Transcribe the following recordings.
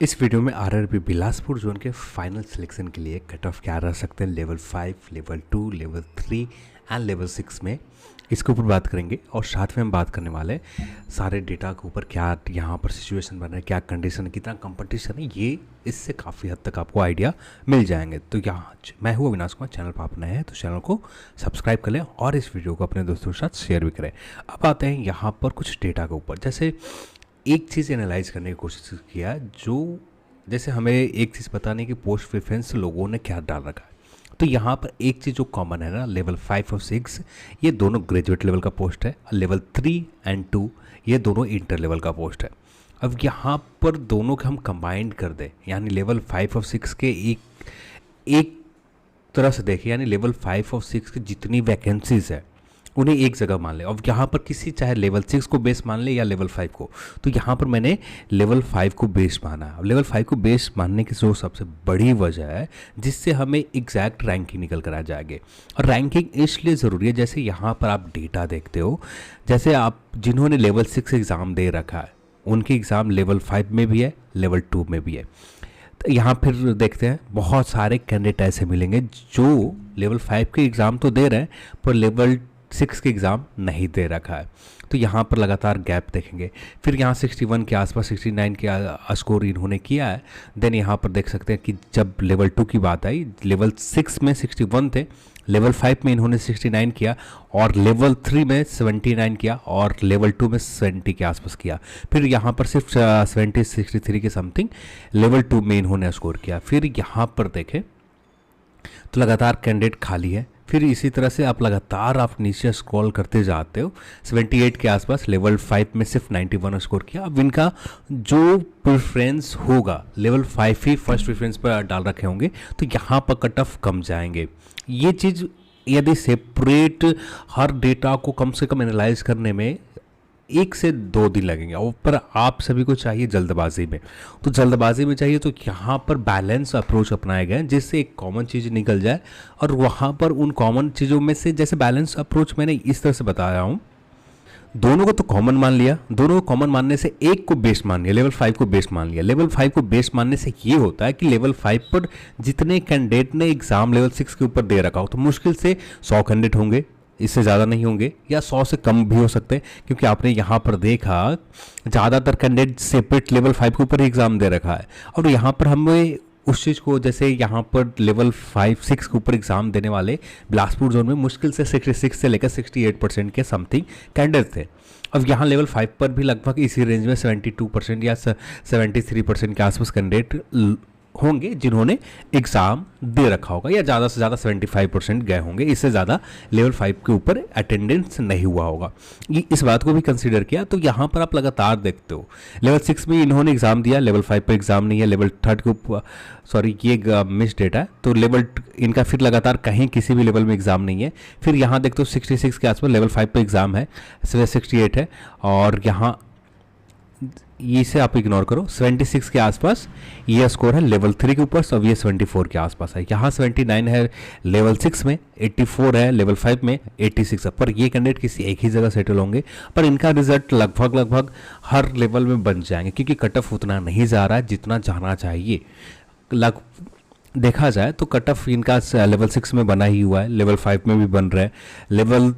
इस वीडियो में RRB Bilaspur zone के फाइनल सिलेक्शन के लिए कट ऑफ क्या रह सकते हैं level 5, level 2, level 3 and level 6 में, इसके ऊपर बात करेंगे। और साथ में हम बात करने वाले सारे डेटा के ऊपर, क्या यहाँ पर सिचुएशन बन रहा है, क्या कंडीशन है, कितना कंपटीशन है, ये इससे काफ़ी हद तक आपको आइडिया मिल जाएंगे। तो यहाँ मैं हूँ अविनाश कुमार, चैनल पर आप नए हैं तो चैनल को सब्सक्राइब कर लें और इस वीडियो को अपने दोस्तों के साथ शेयर भी करें। अब आते हैं यहाँ पर कुछ डेटा के ऊपर। जैसे एक चीज़ एनालाइज करने की कोशिश किया, जो जैसे हमें एक चीज़ पता नहीं कि पोस्ट प्रेफरेंस लोगों ने क्या डाल रखा है। तो यहाँ पर एक चीज़ जो कॉमन है ना, लेवल 5 और 6 ये दोनों ग्रेजुएट लेवल का पोस्ट है, और लेवल 3 एंड 2 ये दोनों इंटर लेवल का पोस्ट है। अब यहाँ पर दोनों के हम कंबाइंड कर दें, यानी लेवल 5 और 6 के एक तरह से देखें, यानी लेवल 5 और 6 की जितनी वैकेंसीज है उन्हें एक जगह मान ले। अब यहाँ पर किसी चाहे लेवल 6 को बेस मान ले या लेवल 5 को, तो यहाँ पर मैंने लेवल 5 को बेस माना है। लेवल 5 को बेस मानने की जो सबसे बड़ी वजह है जिससे हमें एग्जैक्ट रैंकिंग निकल कर आ जाएगी। और रैंकिंग इसलिए ज़रूरी है, जैसे यहाँ पर आप डेटा देखते हो, जैसे आप जिन्होंने लेवल 6 एग्ज़ाम दे रखा है उनकी एग्ज़ाम लेवल 5 में भी है, लेवल 2 में भी है। तो यहाँ फिर देखते हैं बहुत सारे कैंडिडेट ऐसे मिलेंगे जो लेवल 5 के एग्ज़ाम तो दे रहे हैं पर लेवल 6 के एग्ज़ाम नहीं दे रखा है। तो यहाँ पर लगातार गैप देखेंगे। फिर यहाँ 61 के आसपास 69 के स्कोर इन्होंने किया है। देन यहाँ पर देख सकते हैं कि जब लेवल 2 की बात आई, लेवल 6 में 61 थे, लेवल 5 में इन्होंने 69 किया, और लेवल 3 में 79 किया, और लेवल 2 में 70 के आसपास किया। फिर यहाँ पर सिर्फ 63 के समथिंग लेवल 2 में इन्होंने स्कोर किया। फिर यहाँ पर देखें तो लगातार कैंडिडेट खाली है। फिर इसी तरह से आप नीचे स्क्रॉल करते जाते हो, 78 के आसपास लेवल 5 में सिर्फ 91 स्कोर किया। अब इनका जो प्रेफरेंस होगा लेवल 5 ही फर्स्ट प्रेफरेंस पर डाल रखे होंगे, तो यहाँ पर कट ऑफ कम जाएंगे। ये चीज़ यदि सेपरेट हर डेटा को कम से कम एनालाइज करने में 1 से 2 दिन लगेंगे, और पर आप सभी को चाहिए जल्दबाजी में। तो जल्दबाजी में चाहिए तो यहाँ पर बैलेंस अप्रोच अपनाया गया है, जिससे एक कॉमन चीज़ निकल जाए। और वहाँ पर उन कॉमन चीज़ों में से, जैसे बैलेंस अप्रोच मैंने इस तरह से बताया हूँ, दोनों को तो कॉमन मान लिया, दोनों को कॉमन मानने से एक को बेस मान लिया, लेवल 5 को बेस मान लिया। लेवल 5 को बेस मानने से ये होता है कि लेवल 5 पर जितने कैंडिडेट ने एग्ज़ाम लेवल 6 के ऊपर दे रखा हो, तो मुश्किल से 100 कैंडिडेट होंगे, इससे ज़्यादा नहीं होंगे, या 100 से कम भी हो सकते हैं। क्योंकि आपने यहाँ पर देखा ज़्यादातर कैंडिडेट सेपरेट लेवल 5 के ऊपर ही एग्ज़ाम दे रखा है। और यहाँ पर हमें उस चीज़ को, जैसे यहाँ पर लेवल 5-6 के ऊपर एग्ज़ाम देने वाले बिलासपुर जोन में मुश्किल से 66 से लेकर 68% के समथिंग कैंडिडेट थे। अब यहाँ लेवल 5 पर भी लगभग इसी रेंज में 72% या 73% के आसपास कैंडिडेट होंगे जिन्होंने एग्ज़ाम दे रखा होगा, या ज़्यादा से ज़्यादा 75% गए होंगे। इससे ज़्यादा लेवल 5 के ऊपर अटेंडेंस नहीं हुआ होगा। ये इस बात को भी कंसीडर किया। तो यहाँ पर आप लगातार देखते हो लेवल 6 में इन्होंने एग्ज़ाम दिया, लेवल 5 पर एग्ज़ाम नहीं है, लेवल 3 के ऊपर, सॉरी ये मिस डेटा है, तो लेवल इनका फिर लगातार कहीं किसी भी लेवल में एग्ज़ाम नहीं है। फिर यहाँ देखते हो 66 के आसपास लेवल 5 पर एग्ज़ाम है, 68 है, और यहाँ इसे आप इग्नोर करो, 76 के आसपास ये स्कोर है लेवल 3 के ऊपर, अब ये 74 के आसपास है। यहाँ 79 है लेवल 6 में, 84 है लेवल 5 में, 86 है। पर ये कैंडिडेट किसी एक ही जगह सेटल होंगे, पर इनका रिजल्ट लगभग हर लेवल में बन जाएंगे, क्योंकि कट ऑफ उतना नहीं जा रहा है जितना जाना चाहिए। देखा जाए तो कट ऑफ इनका लेवल 6 में बना ही हुआ है, लेवल 5 में भी बन रहा है, लेवल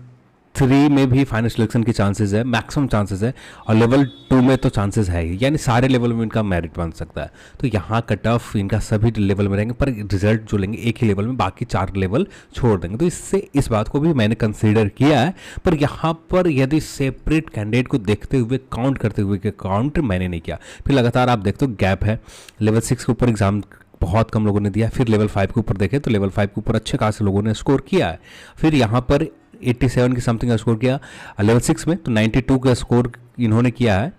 3 में भी फाइनल सिलेक्शन के चांसेस है, मैक्सिमम चांसेस है, और लेवल 2 में तो चांसेस है ही, यानी सारे लेवल में इनका मेरिट बन सकता है। तो यहाँ कट ऑफ इनका सभी लेवल में रहेंगे, पर रिजल्ट जो लेंगे एक ही लेवल में, बाकी 4 लेवल छोड़ देंगे। तो इससे इस बात को भी मैंने कंसीडर किया है। पर यहाँ पर यदि सेपरेट कैंडिडेट को देखते हुए, काउंट करते हुए, काउंट मैंने नहीं किया। फिर लगातार आप देखते हो गैप है, लेवल 6 के ऊपर एग्जाम बहुत कम लोगों ने दिया। फिर लेवल 5 के ऊपर देखें तो लेवल 5 के ऊपर अच्छे खासे लोगों ने स्कोर किया है। फिर यहाँ पर 87 की समथिंग का स्कोर किया लेवल 6 में, तो 92 का स्कोर इन्होंने किया है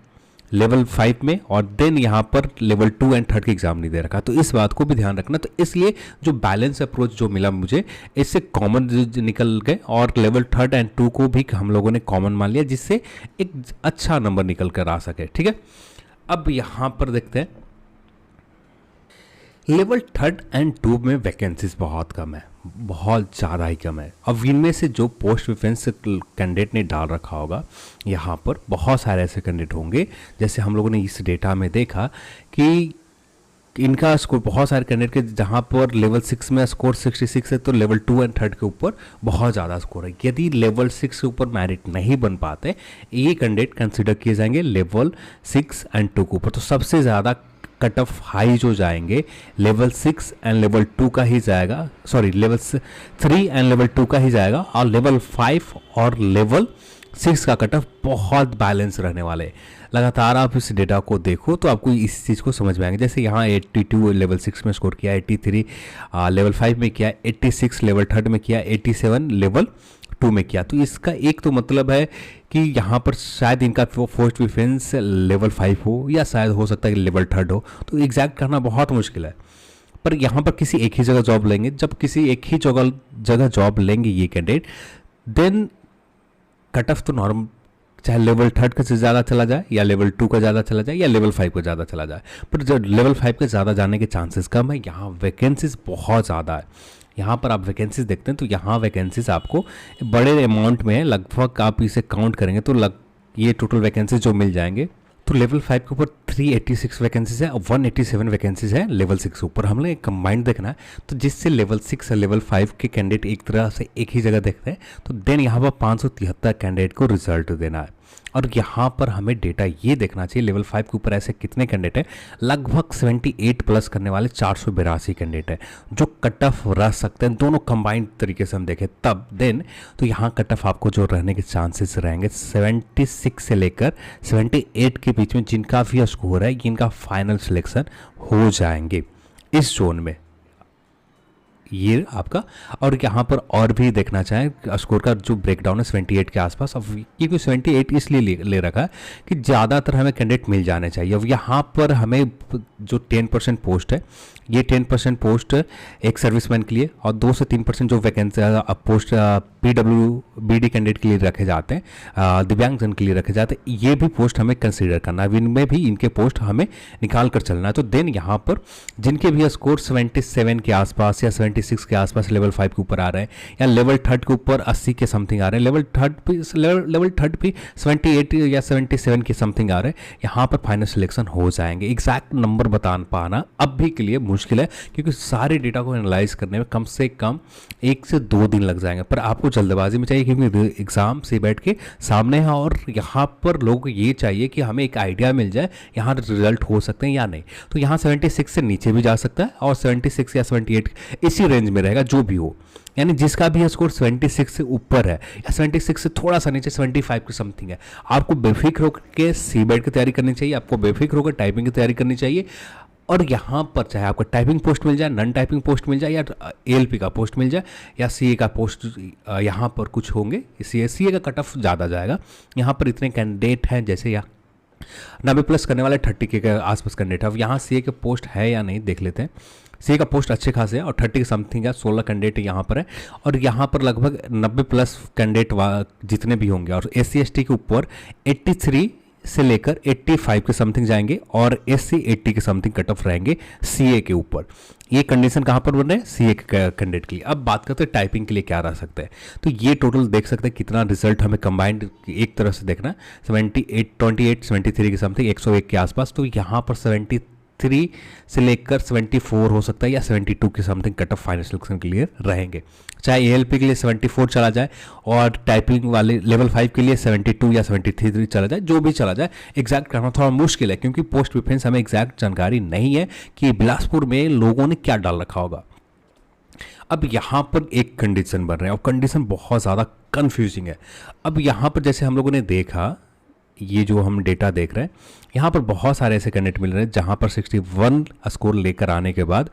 लेवल 5 में, और देन यहाँ पर लेवल 2 एंड 3 के एग्जाम नहीं दे रखा। तो इस बात को भी ध्यान रखना। तो इसलिए जो बैलेंस अप्रोच जो मिला मुझे, इससे कॉमन निकल गए, और लेवल 3 एंड 2 को भी हम लोगों ने कॉमन मान लिया, जिससे एक अच्छा नंबर निकल कर आ सके। ठीक है, अब यहाँ पर देखते हैं लेवल 3 एंड 2 में वैकेंसीज बहुत कम है, बहुत ज़्यादा ही कम है। अब इनमें से जो पोस्ट प्रेफरेंस कैंडिडेट ने डाल रखा होगा, यहाँ पर बहुत सारे ऐसे कैंडिडेट होंगे, जैसे हम लोगों ने इस डेटा में देखा कि इनका स्कोर बहुत सारे कैंडिडेट के जहाँ पर लेवल 6 में स्कोर 66 है तो लेवल 2 एंड 3 के ऊपर बहुत ज़्यादा स्कोर है। यदि लेवल 6 के ऊपर मेरिट नहीं बन पाते ये कैंडिडेट कंसिडर किए जाएंगे लेवल 6 एंड 2 के ऊपर। तो सबसे ज़्यादा कट ऑफ हाई जो जाएंगे लेवल 6 एंड लेवल 2 का ही जाएगा, सॉरी लेवल 3 एंड लेवल 2 का ही जाएगा, और लेवल 5 और लेवल 6 का कट ऑफ बहुत बैलेंस रहने वाले। लगातार आप इस डेटा को देखो तो आपको इस चीज़ को समझ में आएंगे। जैसे यहाँ 82 लेवल 6 में स्कोर किया, 83 लेवल 5 में किया, 86 लेवल 3 में किया, 87 लेवल 2 में किया। तो इसका एक तो मतलब है कि यहाँ पर शायद इनका फर्स्ट प्रेफरेंस लेवल 5 हो या शायद हो सकता है कि लेवल 3 हो, तो एग्जैक्ट करना बहुत मुश्किल है। पर यहाँ पर किसी एक ही जगह जॉब लेंगे, जब किसी एक ही जगह जॉब लेंगे ये कैंडिडेट, देन कट ऑफ तो नॉर्मल चाहे लेवल 3 का से ज़्यादा चला जाए या लेवल 2 का ज़्यादा चला जाए या लेवल 5 का ज़्यादा चला जाए, पर जब लेवल 5 के ज़्यादा जाने के चांसेस कम है। यहाँ वैकेंसीज बहुत ज़्यादा है। यहाँ पर आप वैकेंसीज देखते हैं तो यहाँ वैकेंसीज आपको बड़े अमाउंट में, लगभग आप इसे काउंट करेंगे तो ये टोटल वैकेंसीज जो मिल जाएंगे तो लेवल 5 के ऊपर 386 वैकेंसीज है और 187 वैकेंसीज है लेवल 6 के ऊपर। हमने कंबाइंड देखना है तो जिससे लेवल 6 और लेवल 5 के कैंडिडेट एक तरह से एक ही जगह देखते हैं तो देन यहाँ पर 573 कैंडिडेट को रिजल्ट देना है। और यहाँ पर हमें डेटा ये देखना चाहिए लेवल 5 के ऊपर ऐसे कितने कैंडिडेट हैं, लगभग 78 प्लस करने वाले 482 कैंडिडेट हैं जो कट ऑफ रह सकते हैं। दोनों कंबाइंड तरीके से हम देखें तब देन तो यहाँ कट ऑफ आपको जो रहने के चांसेस रहेंगे 76 से लेकर 78 के बीच में, जिनका भी स्कोर है इनका फाइनल सिलेक्शन हो जाएंगे इस जोन में, ये आपका। और यहाँ पर और भी देखना चाहें स्कोर का जो ब्रेकडाउन है 78 के आसपास। अब क्योंकि 78 इसलिए ले रखा है कि ज़्यादातर हमें कैंडिडेट मिल जाने चाहिए। अब यहाँ पर हमें जो 10% पोस्ट है, ये 10% पोस्ट एक सर्विसमैन के लिए और 2 से 3% जो वैकेंसी पोस्ट PWBD कैंडिडेट के लिए रखे जाते हैं, दिव्यांगजन के लिए रखे जाते हैं, ये भी पोस्ट हमें कंसीडर करना है। इनमें भी इनके पोस्ट हमें निकाल कर चलना है। तो देन यहाँ पर जिनके भी स्कोर 77 के आसपास या 76 के आसपास लेवल 5 के ऊपर आ रहे हैं या लेवल 3 के ऊपर 80 के समथिंग आ रहे हैं, लेवल 3 भी 78 या 77 के समथिंग आ रहे हैं, यहाँ पर फाइनल सिलेक्शन हो जाएंगे। एग्जैक्ट नंबर बता पाना अब भी के लिए मुश्किल है क्योंकि सारे डेटा को एनालाइज करने में कम से कम 1 से 2 दिन लग जाएंगे। पर आपको जल्दबाजी में चाहिए क्योंकि एग्जाम से बैठ के सामने है और यहाँ पर लोगों को ये चाहिए कि हमें एक आइडिया मिल जाए यहाँ रिजल्ट हो सकते हैं या नहीं। तो यहाँ 76 से नीचे भी जा सकता है और 76 या 78 इसी रेंज में रहेगा जो भी हो। यानी जिसका भी स्कोर 76 से ऊपर है या 76 से थोड़ा सा नीचे 75 के समथिंग है, आपको बेफिक्र होकर सीबेट की तैयारी करनी चाहिए, आपको बेफिक्र होकर टाइपिंग की तैयारी करनी चाहिए। और यहाँ पर चाहे आपको टाइपिंग पोस्ट मिल जाए, नॉन टाइपिंग पोस्ट मिल जाए या ALP का पोस्ट मिल जाए या CA का पोस्ट, यहाँ पर कुछ होंगे, इसलिए CA का कट ऑफ ज़्यादा जाएगा। यहाँ पर इतने कैंडिडेट हैं, जैसे यहाँ 90 प्लस करने वाले 30 के आसपास कैंडिडेट है। अब यहाँ CA के पोस्ट है या नहीं देख लेते हैं। CA का पोस्ट अच्छे खासे है और 30 के समथिंग है, 16 कैंडिडेट यहाँ पर है और यहाँ पर लगभग 90 प्लस कैंडिडेट जितने भी होंगे और SC ST के ऊपर 83 से लेकर 85 के समथिंग जाएंगे और SC 80 के समथिंग कट ऑफ रहेंगे CA के ऊपर। ये कंडीशन कहाँ पर बन रहे हैं, CA के कैंडिडेट के लिए। अब बात करते हैं टाइपिंग के लिए क्या रह सकता है, तो ये टोटल देख सकते हैं कितना रिजल्ट हमें कंबाइंड एक तरह से देखना है। 28 73 के समथिंग 101 के आसपास, तो यहाँ पर 73 से लेकर 74 हो सकता है या 72 के something cut off final selection के लिए रहेंगे। चाहे ALP के लिए 74 चला जाए और टाइपिंग वाले लेवल 5 के लिए 72 या 73 चला जाए, जो भी चला जाए, एग्जैक्ट करना थोड़ा मुश्किल है क्योंकि पोस्ट प्रेफरेंस हमें एग्जैक्ट जानकारी नहीं है कि बिलासपुर में लोगों ने क्या डाल रखा होगा। अब यहाँ पर एक कंडीशन बन रहा है और कंडीशन बहुत ज़्यादा कन्फ्यूजिंग है। अब यहाँ पर जैसे हम लोगों ने देखा, ये जो हम डेटा देख रहे हैं, यहाँ पर बहुत सारे ऐसे कैंडिडेट मिल रहे हैं जहाँ पर 61 स्कोर लेकर आने के बाद,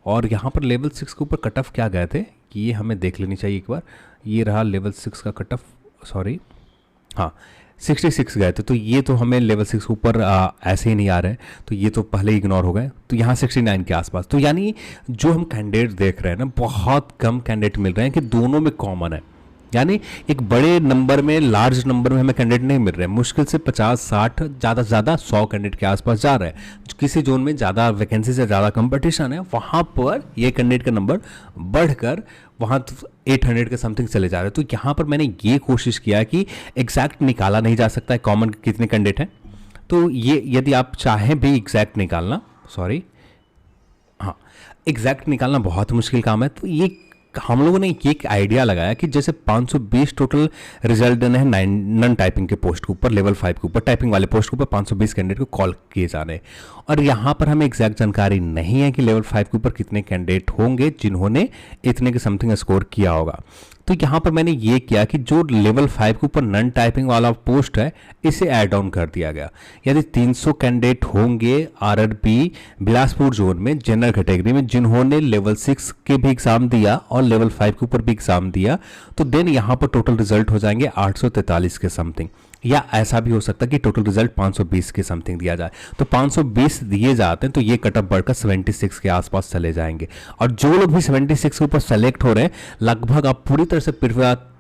और यहाँ पर लेवल 6 के ऊपर कट ऑफ क्या गए थे कि ये हमें देख लेनी चाहिए एक बार। ये रहा लेवल 6 का कट ऑफ, सॉरी हाँ 66 गए थे, तो ये तो हमें लेवल 6 के ऊपर ऐसे ही नहीं आ रहे हैं, तो ये तो पहले इग्नोर हो गए। तो यहाँ 69 के आसपास, तो यानी जो हम कैंडिडेट देख रहे हैं ना, बहुत कम कैंडिडेट मिल रहे हैं कि दोनों में कॉमन है। यानी एक बड़े नंबर में, लार्ज नंबर में हमें कैंडिडेट नहीं मिल रहे हैं, मुश्किल से 50-60 ज़्यादा से ज़्यादा 100 कैंडिडेट के आसपास जा रहे हैं। किसी जोन में ज़्यादा वैकेंसी से ज़्यादा कंपटीशन है, वहाँ पर ये कैंडिडेट का नंबर बढ़कर वहाँ 800 के समथिंग चले जा रहे हैं। तो यहाँ पर मैंने ये कोशिश किया कि एग्जैक्ट निकाला नहीं जा सकता है कॉमन कितने कैंडिडेट हैं, तो ये यदि आप चाहें भी एग्जैक्ट निकालना, सॉरी हाँ, एग्जैक्ट निकालना बहुत मुश्किल काम है। तो ये हम लोगों ने ये एक आइडिया लगाया कि जैसे 520 टोटल रिजल्ट देने हैं नन टाइपिंग के पोस्ट के ऊपर, लेवल 5 के ऊपर, टाइपिंग वाले पोस्ट के ऊपर 520 कैंडिडेट को कॉल किए जाने हैं। और यहाँ पर हमें एग्जैक्ट जानकारी नहीं है कि लेवल 5 के ऊपर कितने कैंडिडेट होंगे जिन्होंने इतने के समथिंग स्कोर किया होगा। तो यहाँ पर मैंने ये किया कि जो लेवल 5 के ऊपर नन टाइपिंग वाला पोस्ट है इसे ऐड ऑन कर दिया गया। यदि 300 कैंडिडेट होंगे आरआरबी बिलासपुर जोन में जनरल कैटेगरी में जिन्होंने लेवल 6 के भी एग्जाम दिया और लेवल 5 के ऊपर भी एग्जाम दिया, तो देन यहाँ पर टोटल रिजल्ट हो जाएंगे 843 के समथिंग, या ऐसा भी हो सकता है कि टोटल रिजल्ट 520 के समथिंग दिया जाए। तो 520 दिए जाते हैं तो ये कटअप बढ़कर 76 के आसपास चले जाएंगे। और जो लोग भी 76 के ऊपर सेलेक्ट हो रहे हैं, लगभग आप पूरी तरह से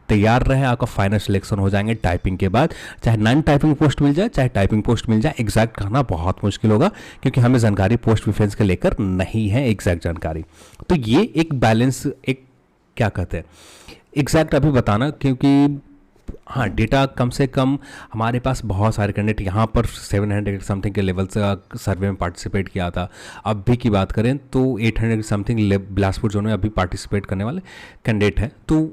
तैयार रहे, आपका फाइनल सिलेक्शन हो जाएंगे टाइपिंग के बाद। चाहे नॉन टाइपिंग पोस्ट मिल जाए चाहे टाइपिंग पोस्ट मिल जाए, एग्जैक्ट कहना बहुत मुश्किल होगा क्योंकि हमें जानकारी पोस्ट प्रेफरेंस के लेकर नहीं है एग्जैक्ट जानकारी। तो ये एक बैलेंस, एक क्या कहते हैं एग्जैक्ट अभी बताना, क्योंकि हाँ डेटा कम से कम हमारे पास बहुत सारे कैंडिडेट यहाँ पर 700 समथिंग के लेवल से सर्वे में पार्टिसिपेट किया था। अब भी की बात करें तो 800 समथिंग बिलासपुर जोन में अभी पार्टिसिपेट करने वाले कैंडिडेट हैं। तो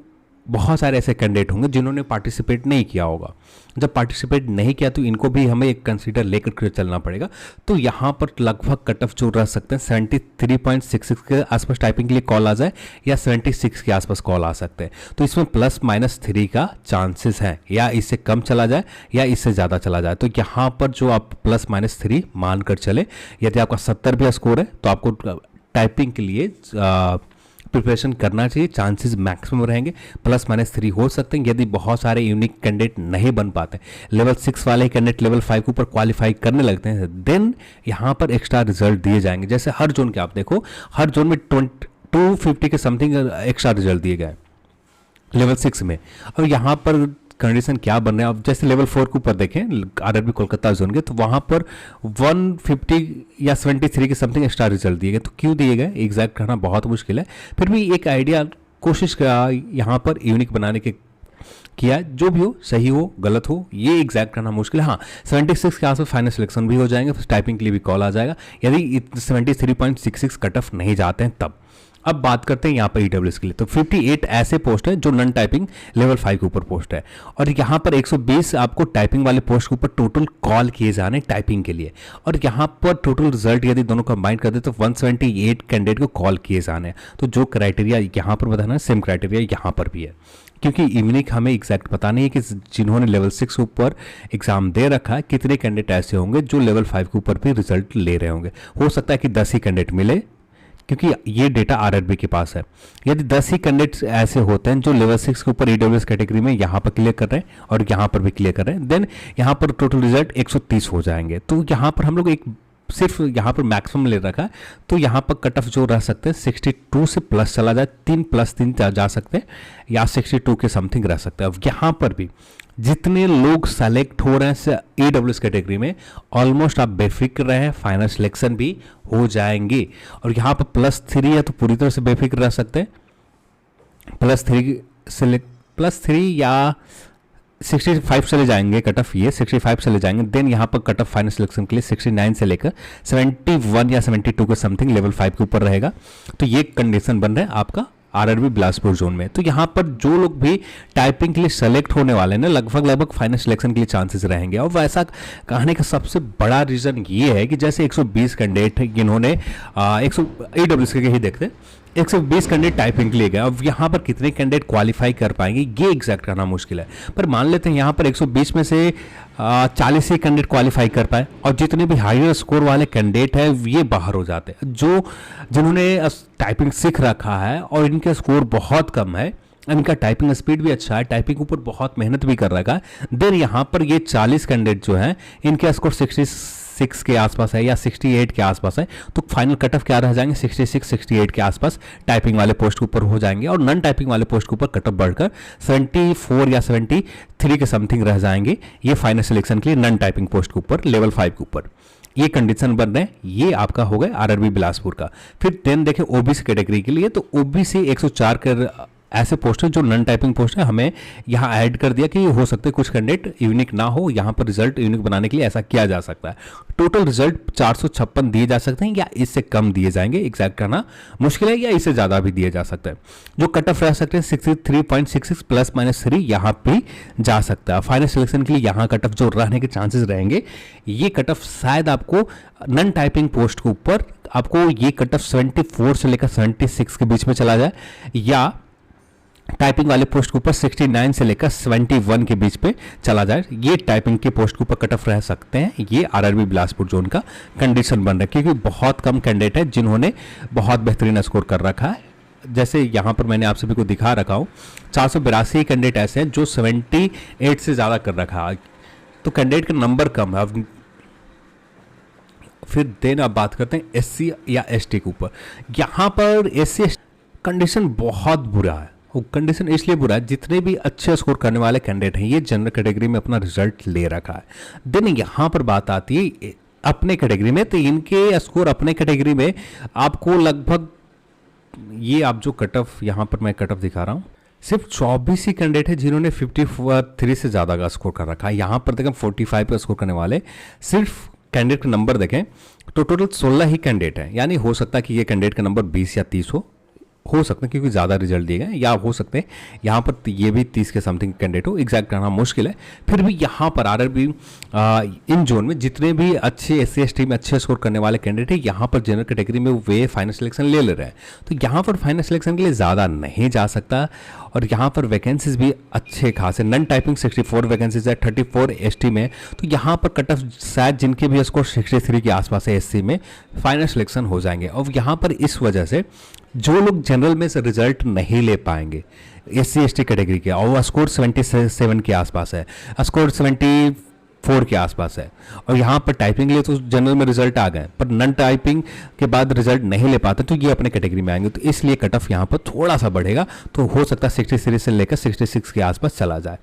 बहुत सारे ऐसे कैंडिडेट होंगे जिन्होंने पार्टिसिपेट नहीं किया होगा। जब पार्टिसिपेट नहीं किया तो इनको भी हमें एक कंसीडर लेकर चलना पड़ेगा। तो यहाँ पर लगभग कट ऑफ जो रह सकते हैं 73.66 के आसपास टाइपिंग के लिए कॉल आ जाए या 76 के आसपास कॉल आ सकते हैं। तो इसमें +-3 का चांसेस है, या इससे कम चला जाए या इससे ज़्यादा चला जाए। तो यहाँ पर जो आप +-3 मान कर चले, यदि आपका 70 भी स्कोर है तो आपको टाइपिंग के लिए प्रिपरेशन करना चाहिए, चांसेस मैक्सिमम रहेंगे। +-3 हो सकते हैं यदि बहुत सारे यूनिक कैंडिडेट नहीं बन पाते, लेवल 6 वाले कैंडिडेट लेवल 5 के ऊपर क्वालिफाई करने लगते हैं, देन यहाँ पर एक्स्ट्रा रिजल्ट दिए जाएंगे। जैसे हर जोन के आप देखो, हर जोन में 250 के समथिंग एक्स्ट्रा रिजल्ट दिए गए लेवल 6 में। और यहाँ पर कंडीशन क्या बन रहा है, अब जैसे लेवल 4 के ऊपर देखें आरआरबी कोलकाता जोन के, तो वहाँ पर 150 या 73 के समथिंग एक्स्ट्रा रिजल्ट दिए गए। तो क्यों दिए गए एग्जैक्ट कहना बहुत मुश्किल है, फिर भी एक आइडिया कोशिश करा यहाँ पर यूनिक बनाने के किया। जो भी हो, सही हो गलत हो, ये एग्जैक्ट करना मुश्किल है। हाँ, 76 के आसपास फाइनल सिलेक्शन भी हो जाएंगे, फिर टाइपिंग के लिए भी कॉल आ जाएगा यदि 73.66 कट ऑफ नहीं जाते हैं तब। अब बात करते हैं यहाँ पर ईडब्ल्यूएस के लिए। तो 58 ऐसे पोस्ट है जो नॉन टाइपिंग लेवल 5 के ऊपर पोस्ट है, और यहाँ पर 120 आपको टाइपिंग वाले पोस्ट के ऊपर टोटल कॉल किए जाने टाइपिंग के लिए। और यहाँ पर टोटल रिजल्ट यदि दोनों कंबाइन कर दे तो 178 कैंडिडेट को कॉल किए जाने। तो जो क्राइटेरिया यहाँ पर बताना है सेम क्राइटेरिया यहाँ पर भी है, क्योंकि यूनिक हमें एग्जैक्ट पता नहीं है कि जिन्होंने लेवल 6 के ऊपर एग्जाम दे रखा है कितने कैंडिडेट ऐसे होंगे जो लेवल 5 के ऊपर भी रिजल्ट ले रहे होंगे। हो सकता है कि 10 ही कैंडिडेट मिले, क्योंकि ये डेटा आरआरबी के पास है। यदि 10 ही कैंडिडेट्स ऐसे होते हैं जो लेवल 6 के ऊपर ईडब्ल्यूएस कैटेगरी में यहाँ पर क्लियर कर रहे हैं और यहाँ पर भी क्लियर कर रहे हैं, देन यहाँ पर टोटल रिजल्ट 130 हो जाएंगे। तो यहाँ पर हम लोग एक सिर्फ यहाँ पर मैक्सिमम ले रखा है, तो यहाँ पर कट ऑफ जो रह सकते हैं 62 से प्लस चला जाए, 3+3 जा सकते हैं या 62 के समथिंग रह सकते हैं। अब यहाँ पर भी जितने लोग सेलेक्ट हो रहे हैं ईडब्ल्यूएस कैटेगरी में, ऑलमोस्ट आप बेफिक्र रहे, फाइनल सिलेक्शन भी हो जाएंगे। और यहाँ पर +3 है तो पूरी तरह से बेफिक्र रह सकते हैं। +3 या 65 चले जाएंगे कट ऑफ, ये 65 चले जाएंगे। देन यहाँ पर कट ऑफ फाइनल सिलेक्शन के लिए 69 से लेकर 71 या 72 के समथिंग लेवल 5 के ऊपर रहेगा। तो ये कंडीशन बन रहा है आपका आरआरबी बिलासपुर जोन में। तो यहाँ पर जो लोग भी टाइपिंग के लिए सेलेक्ट होने वाले हैं ना, लगभग फाइनल सिलेक्शन के लिए चांसेस रहेंगे। और वैसा कहने का सबसे बड़ा रीज़न ये है कि जैसे 120 कैंडिडेट हैं जिन्होंने ईडब्ल्यूएस के ही देखते 120 कैंडिडेट टाइपिंग के लिए गए। अब यहाँ पर कितने कैंडिडेट क्वालिफाई कर पाएंगे ये एग्जैक्ट करना मुश्किल है, पर मान लेते हैं यहाँ पर 120 में से 40 ही कैंडिडेट क्वालिफाई कर पाए, और जितने भी हायर स्कोर वाले कैंडिडेट हैं ये बाहर हो जाते हैं। जिन्होंने टाइपिंग सीख रखा है और इनका स्कोर बहुत कम है, इनका टाइपिंग स्पीड भी अच्छा है, टाइपिंग के ऊपर बहुत मेहनत भी कर रखा है, देन यहाँ पर ये 40 कैंडिडेट जो हैं इनके स्कोर 66 के आसपास है या 68 के आसपास है। तो फाइनल कट ऑफ क्या रह जाएंगे 66-68 के आसपास टाइपिंग वाले पोस्ट के ऊपर हो जाएंगे, और नॉन टाइपिंग वाले पोस्ट के ऊपर कट ऑफ बढ़कर 74 या 73 के समथिंग रह जाएंगे। ये फाइनल सिलेक्शन के लिए नॉन टाइपिंग पोस्ट के ऊपर लेवल 5 के ऊपर ये कंडीशन बन रहे हैं। ये आपका हो गया आरआरबी बिलासपुर का। फिर देन देखें ओबीसी कैटेगरी के लिए, तो ओबीसी 104 के ऐसे पोस्ट है जो नॉन टाइपिंग पोस्ट है, हमें यहाँ ऐड कर दिया कि हो सकता है कुछ कैंडिडेट यूनिक ना हो, यहाँ पर रिजल्ट यूनिक बनाने के लिए ऐसा किया जा सकता है। टोटल रिजल्ट 456 दिए जा सकते हैं या इससे कम दिए जाएंगे, एग्जैक्ट करना मुश्किल है, या इससे ज़्यादा भी दिए जा सकता है। जो कट ऑफ रह सकते हैं 63.66 प्लस माइनस 3 यहाँ भी जा सकता है। फाइनल सिलेक्शन के लिए यहाँ कट ऑफ जो रहने के चांसेस रहेंगे, ये कट ऑफ शायद आपको नॉन टाइपिंग पोस्ट के ऊपर आपको ये कट ऑफ 74 से लेकर 76 के बीच में चला जाए, या टाइपिंग वाले पोस्ट के ऊपर 69 से लेकर 71 के बीच पे चला जाए। ये टाइपिंग के पोस्ट के ऊपर कट ऑफ रह सकते हैं। ये आरआरबी बिलासपुर जोन का कंडीशन बन रहा है, क्योंकि बहुत कम कैंडिडेट है जिन्होंने बहुत बेहतरीन स्कोर कर रखा है। जैसे यहाँ पर मैंने आप सभी को दिखा रखा हूँ, 482 कैंडिडेट ऐसे हैं जो 78 से ज़्यादा कर रखा है, तो कैंडिडेट का नंबर कम है। अब फिर देन आप बात करते हैं SC या ST के ऊपर। यहाँ पर SC कंडीशन बहुत बुरा है। वो कंडीशन इसलिए बुरा है, जितने भी अच्छे स्कोर करने वाले कैंडिडेट हैं ये जनरल कैटेगरी में अपना रिजल्ट ले रखा है। देन यहाँ पर बात आती है अपने कैटेगरी में, तो इनके स्कोर अपने कैटेगरी में आपको लगभग, ये आप जो कट ऑफ यहाँ पर मैं कट ऑफ दिखा रहा हूँ, सिर्फ 24 ही कैंडिडेट है जिन्होंने 53 से ज़्यादा का स्कोर कर रखा है। यहाँ पर देखें 45 पे स्कोर करने वाले, सिर्फ कैंडिडेट का नंबर देखें तो टोटल 16 ही कैंडिडेट है। यानी हो सकता है कि ये कैंडिडेट का नंबर 20 या 30 हो सकता है, क्योंकि ज़्यादा रिजल्ट दिए गए, या हो सकते हैं यहाँ पर ये भी 30 के समथिंग कैंडिडेट हो, एग्जैक्ट करना मुश्किल है। फिर भी यहाँ पर आरआरबी इन जोन में जितने भी अच्छे SC ST में अच्छे स्कोर करने वाले कैंडिडेट हैं, यहाँ पर जनरल कैटेगरी में वे फाइनल सिलेक्शन ले रहे हैं। तो यहाँ पर फाइनल सिलेक्शन के लिए ज़्यादा नहीं जा सकता, और यहाँ पर वैकेंसीज भी अच्छे खासे, नॉन टाइपिंग 64 वैकेंसीज है 34 ST में, तो यहाँ पर कट ऑफ शायद जिनके भी स्कोर 63 के आसपास है SC में, फाइनल सिलेक्शन हो जाएंगे। और यहाँ पर इस वजह से जो लोग जनरल में से रिजल्ट नहीं ले पाएंगे SC ST कैटेगरी के, और स्कोर 77 के आसपास है, स्कोर 74 के आसपास है, और यहाँ पर टाइपिंग लिए तो जनरल में रिजल्ट आ गए, पर नॉन टाइपिंग के बाद रिजल्ट नहीं ले पाते, तो ये अपने कैटेगरी में आएंगे। तो इसलिए कट ऑफ यहाँ पर थोड़ा सा बढ़ेगा, तो हो सकता है 63 से लेकर 66 के आसपास चला जाए।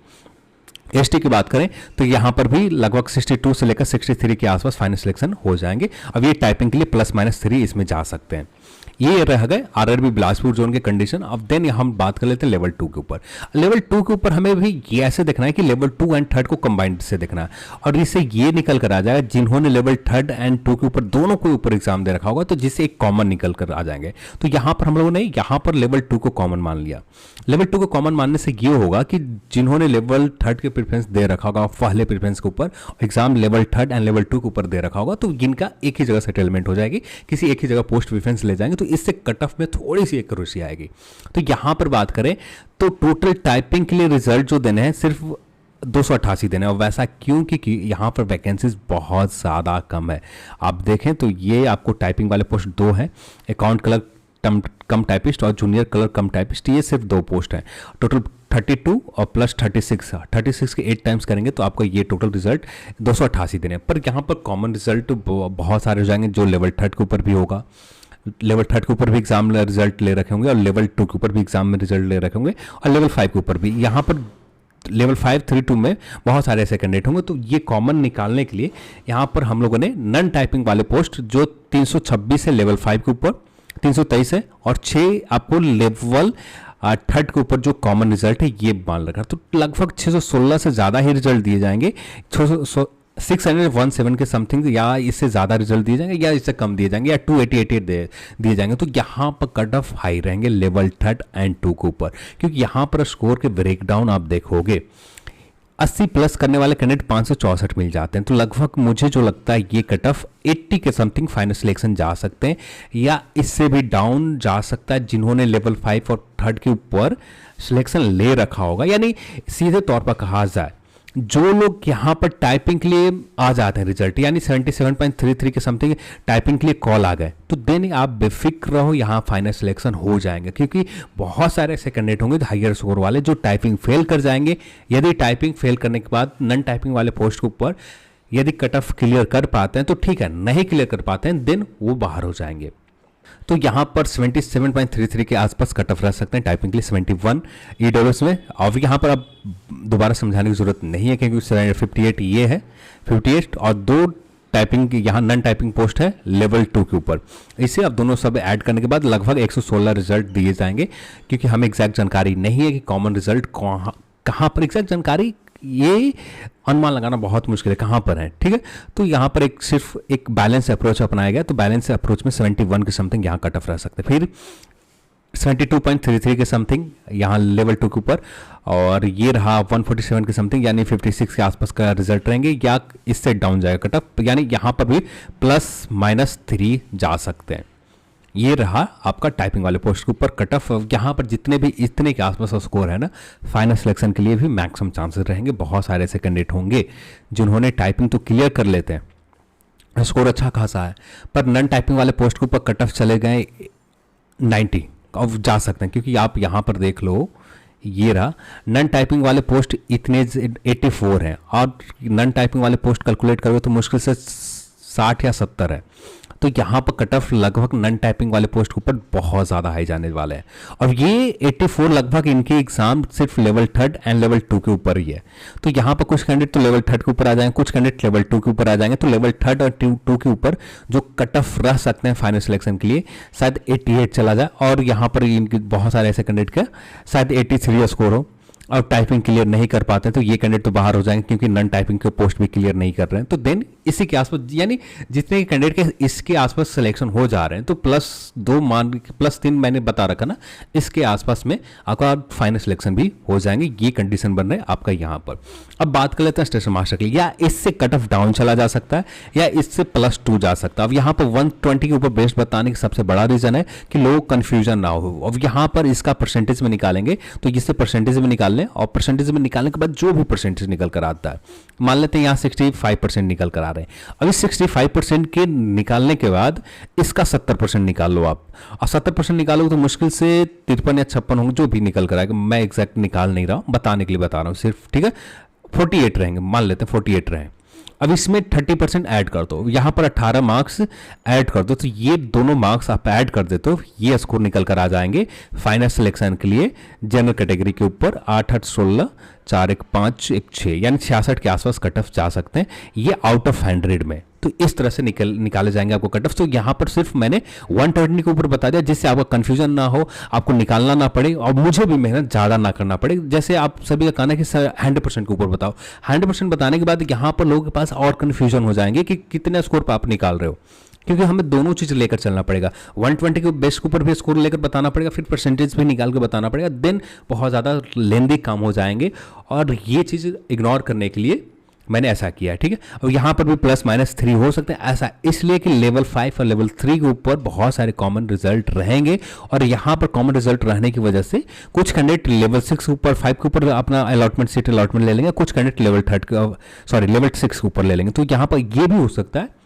ST की बात करें तो यहाँ पर भी लगभग 62 से लेकर 63 के आसपास फाइनल सिलेक्शन हो जाएंगे। अब ये टाइपिंग के लिए प्लस माइनस 3 इसमें जा सकते हैं। ये रह गए आरआरबी बिलासपुर जोन के कंडीशन। अब देन हम बात कर लेते हैं लेवल 2 के ऊपर। लेवल 2 के ऊपर हमें भी ये ऐसे देखना है कि लेवल 2 एंड 3 को कंबाइंड से देखना है, और इससे ये निकल कर आ जाएगा जिन्होंने लेवल 3 एंड 2 के ऊपर दोनों को ऊपर एग्जाम दे रखा होगा, तो जिससे एक कॉमन निकल कर आ जाएंगे। तो यहाँ पर हम लोगों ने यहाँ पर लेवल 2 को कॉमन मान लिया। लेवल 2 को कॉमन मानने से ये होगा कि जिन्होंने लेवल 3 के प्रेफरेंस दे रखा होगा पहले प्रेफरेंस के ऊपर, एग्जाम लेवल 3 एंड लेवल 2 के ऊपर दे रखा होगा, तो इनका एक ही जगह सेटलमेंट हो जाएगी, किसी एक ही जगह पोस्ट प्रेफरेंस ले जाएंगे, तो इससे कट ऑफ में थोड़ी सी एक्यूरेसी आएगी। तो यहां पर बात करें तो टोटल टाइपिंग के लिए रिजल्ट जो देने हैं सिर्फ 288 देने, और वैसा क्योंकि यहाँ पर वैकेंसीज बहुत ज़्यादा कम है। आप देखें तो ये आपको टाइपिंग वाले पोस्ट 2 हैं, अकाउंट क्लर्क कम टाइपिस्ट और जूनियर क्लर्क कम टाइपिस्ट, ये सिर्फ 2 पोस्ट हैं। टोटल 32 और प्लस 36 के 8 टाइम्स करेंगे तो आपका ये टोटल रिजल्ट 288 देने। पर यहाँ पर कॉमन रिजल्ट बहुत सारे हो जाएंगे, जो लेवल 3 के ऊपर भी होगा, लेवल 3 के ऊपर भी एग्जाम रिजल्ट ले रखे होंगे, और लेवल 2 के ऊपर भी एग्जाम में रिजल्ट ले रखे होंगे, और लेवल 5 के ऊपर भी। यहाँ पर लेवल 5, 3, 2 में बहुत सारे ऐसे कैंडिडेट होंगे। तो ये कॉमन निकालने के लिए यहाँ पर हम लोगों ने नॉन टाइपिंग वाले पोस्ट जो 326 है लेवल 5 के ऊपर, 323 है, और 6 आपको लेवल 3 के ऊपर जो कॉमन रिजल्ट है ये मान रखा। तो लगभग 616 से ज़्यादा ही रिजल्ट दिए जाएंगे, 617 के समथिंग, या इससे ज़्यादा रिजल्ट दिए जाएंगे, या इससे कम दिए जाएंगे, या 288 दिए जाएंगे। तो यहाँ पर कट ऑफ हाई रहेंगे लेवल 3 एंड 2 के ऊपर, क्योंकि यहाँ पर स्कोर के ब्रेकडाउन आप देखोगे 80 प्लस करने वाले कैंडिडेट 564 मिल जाते हैं। तो लगभग मुझे जो लगता है ये कट ऑफ 80 के समथिंग फाइनल सिलेक्शन जा सकते हैं, या इससे भी डाउन जा सकता है जिन्होंने लेवल 5 और 3 के ऊपर सिलेक्शन ले रखा होगा। यानी सीधे तौर पर कहा जाए जो लोग यहाँ पर टाइपिंग के लिए आ जाते हैं रिजल्ट, यानी 77.33 के समथिंग टाइपिंग के लिए कॉल आ गए, तो देन आप बेफिक्र रहो, यहाँ फाइनल सिलेक्शन हो जाएंगे। क्योंकि बहुत सारे ऐसे कैंडिडेट होंगे हाइयर स्कोर वाले जो टाइपिंग फेल कर जाएंगे। यदि टाइपिंग फेल करने के बाद नॉन टाइपिंग वाले पोस्ट के ऊपर यदि कट ऑफ क्लियर कर पाते हैं तो ठीक है, नहीं क्लियर कर पाते हैं देन वो बाहर हो जाएंगे। तो यहाँ पर 77.33 के आसपास कट ऑफ रह सकते हैं टाइपिंग के लिए 71 EWS में। और यहाँ पर अब दोबारा समझाने की जरूरत नहीं है, क्योंकि 58 ये है 58 और 2 टाइपिंग, यहाँ नॉन टाइपिंग पोस्ट है लेवल 2 के ऊपर। इसे अब दोनों सब ऐड करने के बाद लगभग 116 रिजल्ट दिए जाएंगे, क्योंकि हमें एग्जैक्ट जानकारी नहीं है कि कॉमन रिजल्ट कहाँ पर, एग्जैक्ट जानकारी ये अनुमान लगाना बहुत मुश्किल है कहाँ पर है, ठीक है। तो यहाँ पर सिर्फ एक बैलेंस अप्रोच अपनाया गया, तो बैलेंस अप्रोच में 71 के समथिंग यहाँ कट ऑफ रह सकते, फिर 72.33 के समथिंग यहाँ लेवल 2 के ऊपर, और ये रहा 147 के समथिंग, यानी 56 के आसपास का रिजल्ट रहेंगे, या इससे डाउन जाएगा कट ऑफ, यानी यहाँ पर भी ±3 जा सकते हैं। ये रहा आपका टाइपिंग वाले पोस्ट के ऊपर कट ऑफ। यहाँ पर जितने भी इतने के आसपास स्कोर है ना, फाइनल सिलेक्शन के लिए भी मैक्सिमम चांसेस रहेंगे। बहुत सारे ऐसे कैंडिडेट होंगे जिन्होंने टाइपिंग तो क्लियर कर लेते हैं, स्कोर अच्छा खासा है, पर नॉन टाइपिंग वाले पोस्ट के ऊपर कट ऑफ चले गए 90, अब जा सकते हैं, क्योंकि आप यहाँ पर देख लो, ये रहा नॉन टाइपिंग वाले पोस्ट इतने 84 हैं, और नॉन टाइपिंग वाले पोस्ट कैलकुलेट करोगे तो मुश्किल से 60 या 70 है। तो यहाँ पर कट ऑफ लगभग नॉन टाइपिंग वाले पोस्ट के ऊपर बहुत ज़्यादा हाई जाने वाले हैं, और ये 84 लगभग इनके एग्जाम सिर्फ लेवल 3 एंड लेवल 2 के ऊपर ही है। तो यहाँ पर कुछ कैंडिडेट तो लेवल 3 के ऊपर आ जाएंगे, कुछ कैंडिडेट लेवल 2 के ऊपर आ जाएंगे। तो लेवल 3 और 2 के ऊपर जो कट ऑफ रह सकते हैं फाइनल सिलेक्शन के लिए, शायद 88 चला जाए, और यहाँ पर इनके बहुत सारे ऐसे कैंडिडेट का शायद 83 स्कोर हो, और टाइपिंग क्लियर नहीं कर पाते, तो ये कैंडिडेट तो बाहर हो जाएंगे, क्योंकि नॉन टाइपिंग के पोस्ट भी क्लियर नहीं कर रहे हैं। तो देन इसी के आसपास, यानी जितने कैंडिडेट के इसके आसपास सिलेक्शन हो जा रहे हैं, तो +2 मान +3 मैंने बता रखा ना, इसके आसपास में आपका फाइनल सिलेक्शन भी हो जाएंगे। ये कंडीशन बन रहे हैं आपका यहाँ पर। अब बात कर लेते हैं स्टेशन मास्टर के लिए, या इससे कट ऑफ डाउन चला जा सकता है, या इससे +2 जा सकता है। अब यहाँ पर 120 के ऊपर बेस्ट बताने का सबसे बड़ा रीजन है कि लोग कन्फ्यूजन ना हो। अब यहाँ पर इसका परसेंटेज में निकालेंगे, तो जिससे परसेंटेज में निकाल लें, और परसेंटेज में निकालने के बाद जो भी परसेंटेज निकल कर आता है, मान लेते हैं यहाँ 65% निकल कर आ रहे हैं। अभी 65% के निकालने के बाद इसका 70% निकाल लो आप, और 70% निकालोगे तो मुश्किल से 53 या 56 होंगे, जो भी निकल कर आएगा। मैं एग्जैक्ट निकाल नहीं रहा हूँ, बताने के लिए बता रहा हूँ सिर्फ, ठीक है। 48 रहेंगे, मान लेते हैं 48 रहे। अब इसमें 30% ऐड कर दो, यहाँ पर 18 मार्क्स ऐड कर दो, तो ये दोनों मार्क्स आप ऐड कर दे तो ये स्कोर निकल कर आ जाएंगे फाइनल सिलेक्शन के लिए जनरल कैटेगरी के ऊपर 8, 8, 16, 4, 1, 5, 1, 6, यानी 66 के आसपास कट ऑफ जा सकते हैं, ये आउट ऑफ 100 में। तो इस तरह से निकाले जाएंगे आपको कट ऑफ। तो यहाँ पर सिर्फ मैंने 120 के ऊपर बता दिया, जिससे आपका कंफ्यूजन ना हो, आपको निकालना ना पड़े, और मुझे भी मेहनत ज़्यादा ना करना पड़े। जैसे आप सभी का कहना है कि 100% के ऊपर बताओ, 100% बताने के बाद यहाँ पर लोगों के पास और कन्फ्यूजन हो जाएंगे कि कितने स्कोर पर आप निकाल रहे हो, क्योंकि हमें दोनों चीज़ लेकर चलना पड़ेगा। 120 के बेस्ट के ऊपर भी स्कोर लेकर बताना पड़ेगा, फिर परसेंटेज भी निकाल के बताना पड़ेगा, देन बहुत ज़्यादा लेंदी काम हो जाएंगे। और ये चीज़ इग्नोर करने के लिए मैंने ऐसा किया है, ठीक है। और यहाँ पर भी +-3 हो सकते हैं, ऐसा इसलिए कि लेवल 5 और लेवल 3 के ऊपर बहुत सारे कॉमन रिजल्ट रहेंगे, और यहाँ पर कॉमन रिजल्ट रहने की वजह से कुछ कैंडिडेट लेवल 6 के ऊपर 5 के ऊपर अपना अलॉटमेंट सीट अलॉटमेंट ले लेंगे, कुछ कैंडिडेट लेवल 6 के ऊपर ले लेंगे। तो यहाँ पर ये भी हो सकता है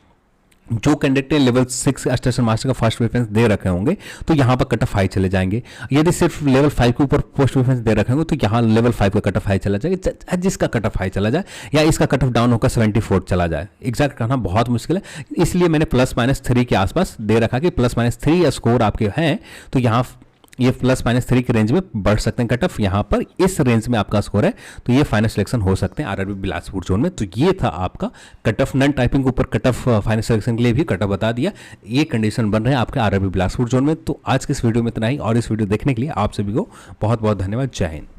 जो कैंडिडेट ने लेवल 6 स्टेशन मास्टर का फर्स्ट प्रेफरेंस दे रखे होंगे, तो यहाँ पर कट ऑफ हाई चले जाएंगे। यदि सिर्फ लेवल 5 के ऊपर पोस्ट प्रेफरेंस दे रखे होंगे, तो यहाँ लेवल 5 का कट ऑफ हाई चला जाएगा, जिसका कट ऑफ हाई चला जाए, या इसका कट ऑफ डाउन होकर 74 चला जाए। एग्जैक्ट कहना बहुत मुश्किल है, इसलिए मैंने +-3 के आसपास दे रखा कि +-3 या स्कोर आपके हैं, तो यहाँ ये +-3 के रेंज में बढ़ सकते हैं कट ऑफ। यहाँ पर इस रेंज में आपका स्कोर है, तो ये फाइनल सिलेक्शन हो सकते हैं आरआरबी बिलासपुर जोन में। तो ये था आपका कट ऑफ, नॉन टाइपिंग के ऊपर कट ऑफ फाइनल सिलेक्शन के लिए भी कट ऑफ बता दिया। ये कंडीशन बन रहे हैं आपके आरआरबी बिलासपुर जोन में। तो आज के इस वीडियो में इतना ही, और इस वीडियो देखने के लिए आप सभी को बहुत बहुत धन्यवाद। जय हिंद।